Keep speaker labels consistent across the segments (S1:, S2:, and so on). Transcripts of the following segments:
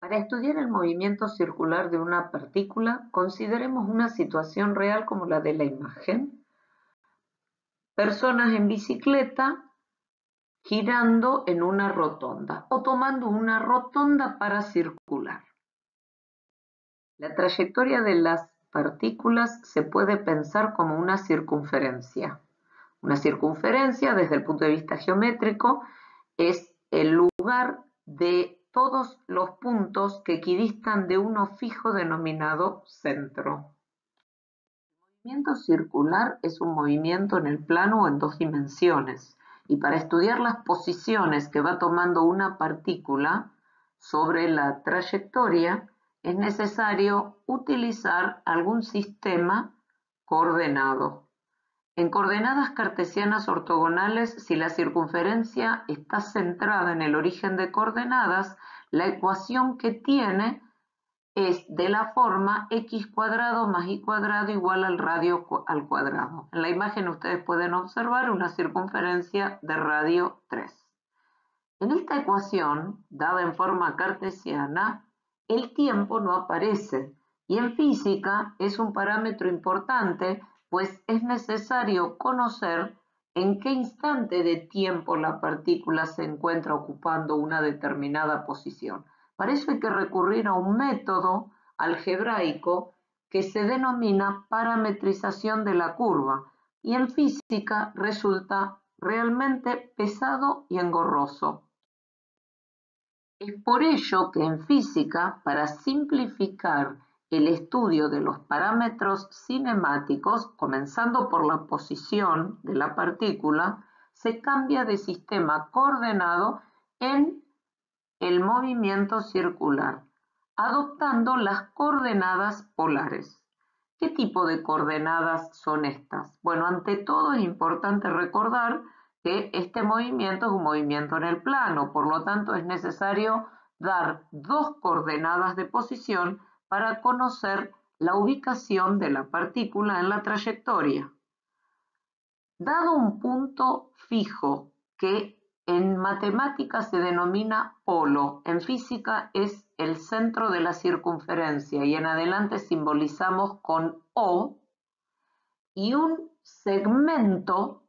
S1: Para estudiar el movimiento circular de una partícula, consideremos una situación real como la de la imagen. Personas en bicicleta girando en una rotonda o tomando una rotonda para circular. La trayectoria de las partículas se puede pensar como una circunferencia. Una circunferencia, desde el punto de vista geométrico, es el lugar de todos los puntos que equidistan de uno fijo denominado centro. El movimiento circular es un movimiento en el plano o en dos dimensiones, y para estudiar las posiciones que va tomando una partícula sobre la trayectoria, es necesario utilizar algún sistema coordenado. En coordenadas cartesianas ortogonales, si la circunferencia está centrada en el origen de coordenadas, la ecuación que tiene es de la forma x cuadrado más y cuadrado igual al radio al cuadrado. En la imagen ustedes pueden observar una circunferencia de radio 3. En esta ecuación, dada en forma cartesiana, el tiempo no aparece, y en física es un parámetro importante, pues es necesario conocer en qué instante de tiempo la partícula se encuentra ocupando una determinada posición. Para eso hay que recurrir a un método algebraico que se denomina parametrización de la curva, y en física resulta realmente pesado y engorroso. Es por ello que en física, para simplificar el estudio de los parámetros cinemáticos, comenzando por la posición de la partícula, se cambia de sistema coordenado en el movimiento circular, adoptando las coordenadas polares. ¿Qué tipo de coordenadas son estas? Bueno, ante todo es importante recordar que este movimiento es un movimiento en el plano, por lo tanto es necesario dar dos coordenadas de posición para conocer la ubicación de la partícula en la trayectoria. Dado un punto fijo que en matemáticas se denomina polo, en física es el centro de la circunferencia y en adelante simbolizamos con O, y un segmento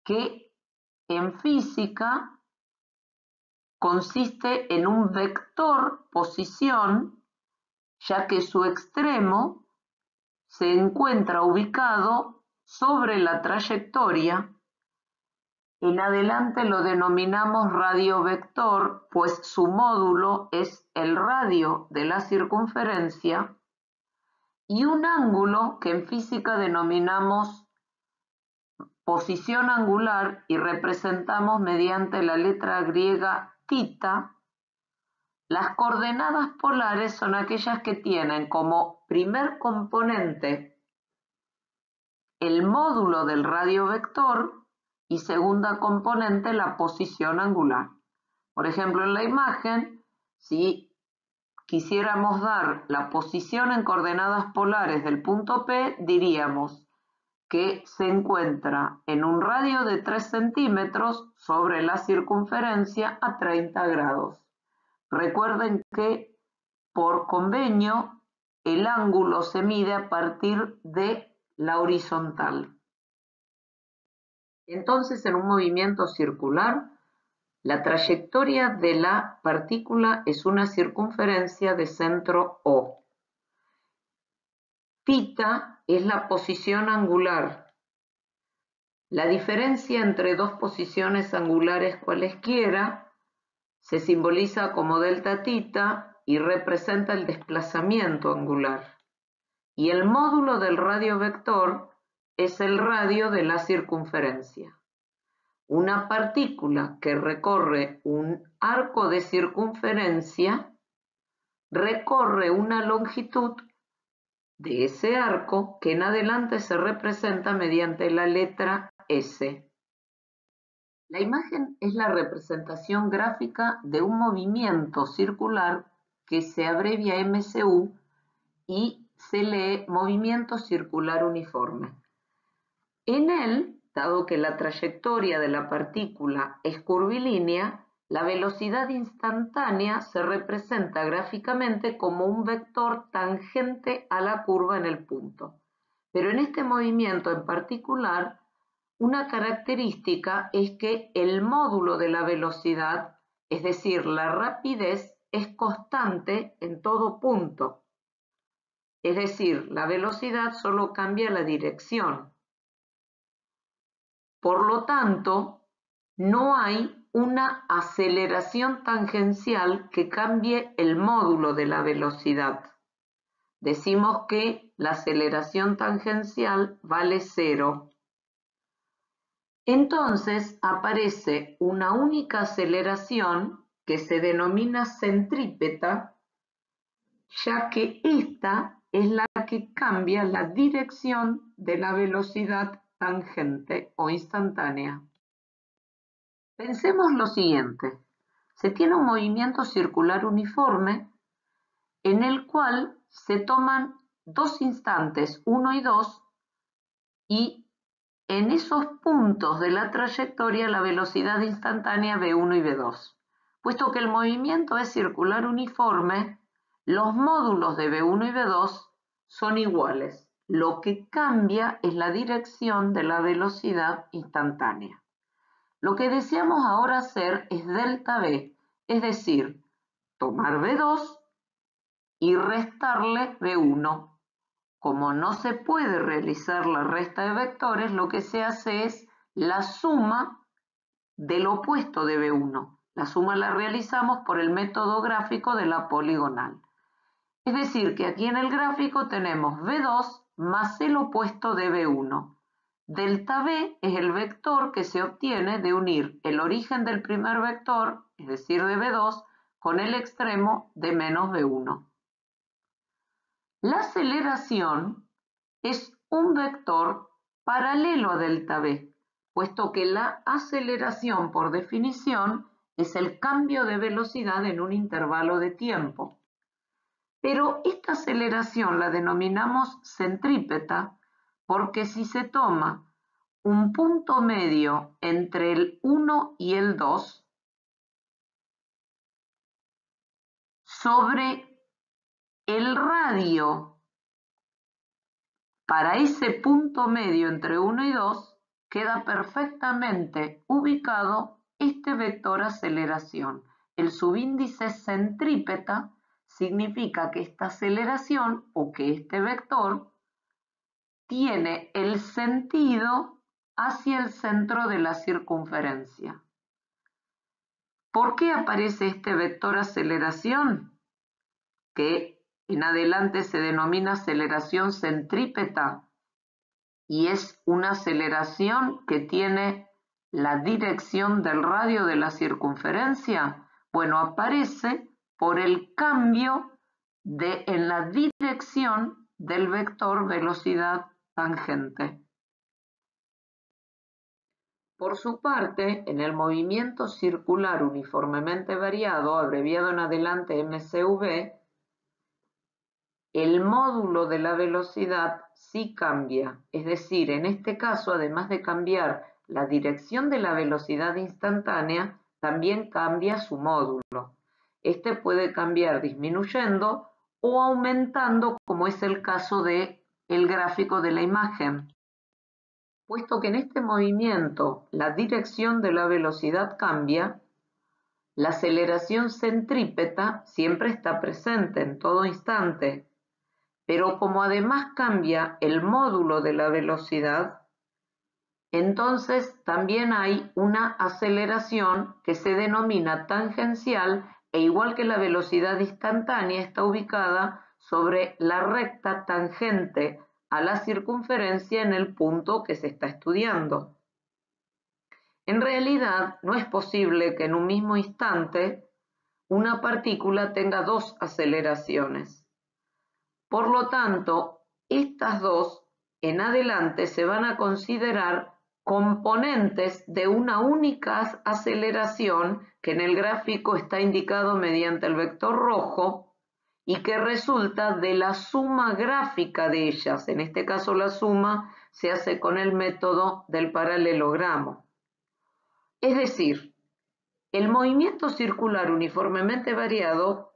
S1: que en física consiste en un vector posición, ya que su extremo se encuentra ubicado sobre la trayectoria. En adelante lo denominamos radio vector, pues su módulo es el radio de la circunferencia, y un ángulo que en física denominamos posición angular y representamos mediante la letra griega θ. Las coordenadas polares son aquellas que tienen como primer componente el módulo del radio vector y segunda componente la posición angular. Por ejemplo, en la imagen, si quisiéramos dar la posición en coordenadas polares del punto P, diríamos que se encuentra en un radio de 3 centímetros sobre la circunferencia a 30 grados. Recuerden que por convenio el ángulo se mide a partir de la horizontal. Entonces, en un movimiento circular, la trayectoria de la partícula es una circunferencia de centro O. Θ es la posición angular. La diferencia entre dos posiciones angulares cualesquiera se simboliza como delta θ y representa el desplazamiento angular. Y el módulo del radio vector es el radio de la circunferencia. Una partícula que recorre un arco de circunferencia recorre una longitud de ese arco que en adelante se representa mediante la letra S. La imagen es la representación gráfica de un movimiento circular que se abrevia MCU y se lee movimiento circular uniforme. En él, dado que la trayectoria de la partícula es curvilínea, La velocidad instantánea se representa gráficamente como un vector tangente a la curva en el punto. Pero en este movimiento en particular, una característica es que el módulo de la velocidad, es decir, la rapidez, es constante en todo punto. Es decir, la velocidad solo cambia la dirección. Por lo tanto, no hay una aceleración tangencial que cambie el módulo de la velocidad. Decimos que la aceleración tangencial vale 0. Entonces aparece una única aceleración que se denomina centrípeta, ya que esta es la que cambia la dirección de la velocidad tangente o instantánea. Pensemos lo siguiente. Se tiene un movimiento circular uniforme en el cual se toman dos instantes, 1 y 2, y en esos puntos de la trayectoria la velocidad instantánea v1 y v2. Puesto que el movimiento es circular uniforme, los módulos de v1 y v2 son iguales. Lo que cambia es la dirección de la velocidad instantánea. Lo que deseamos ahora hacer es delta v, es decir, tomar v2 y restarle v1. Como no se puede realizar la resta de vectores, lo que se hace es la suma del opuesto de v1. La suma la realizamos por el método gráfico de la poligonal. Es decir, que aquí en el gráfico tenemos v2 más el opuesto de v1. Delta v es el vector que se obtiene de unir el origen del primer vector, es decir, de v2, con el extremo de menos v1. La aceleración es un vector paralelo a delta v, puesto que la aceleración, por definición, es el cambio de velocidad en un intervalo de tiempo. Pero esta aceleración la denominamos centrípeta porque si se toma un punto medio entre el 1 y el 2 sobre el radio para ese punto medio entre 1 y 2 queda perfectamente ubicado este vector aceleración. El subíndice centrípeta significa que esta aceleración o que este vector tiene el sentido hacia el centro de la circunferencia. ¿Por qué aparece este vector aceleración? Que en adelante se denomina aceleración centrípeta y es una aceleración que tiene la dirección del radio de la circunferencia. Bueno, aparece por el cambio en la dirección del vector velocidad tangente. Por su parte, en el movimiento circular uniformemente variado, abreviado en adelante MCV, el módulo de la velocidad sí cambia, es decir, en este caso, además de cambiar la dirección de la velocidad instantánea, también cambia su módulo. Este puede cambiar disminuyendo o aumentando, como es el caso del gráfico de la imagen. Puesto que en este movimiento la dirección de la velocidad cambia, la aceleración centrípeta siempre está presente en todo instante, pero como además cambia el módulo de la velocidad, entonces también hay una aceleración que se denomina tangencial e igual que la velocidad instantánea está ubicada sobre la recta tangente a la circunferencia en el punto que se está estudiando. En realidad, no es posible que en un mismo instante una partícula tenga dos aceleraciones. Por lo tanto, estas dos en adelante se van a considerar componentes de una única aceleración que en el gráfico está indicado mediante el vector rojo y que resulta de la suma gráfica de ellas. En este caso la suma se hace con el método del paralelogramo. Es decir, El movimiento circular uniformemente variado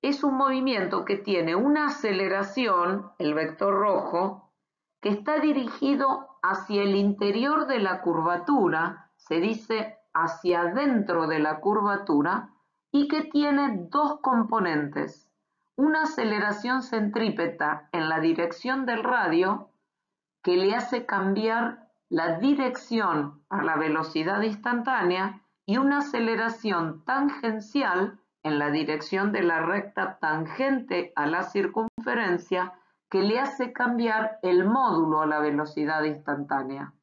S1: es un movimiento que tiene una aceleración, el vector rojo, que está dirigido hacia el interior de la curvatura, se dice hacia adentro de la curvatura, y que tiene dos componentes: una aceleración centrípeta en la dirección del radio, que le hace cambiar la dirección a la velocidad instantánea, y una aceleración tangencial en la dirección de la recta tangente a la circunferencia, que le hace cambiar el módulo a la velocidad instantánea.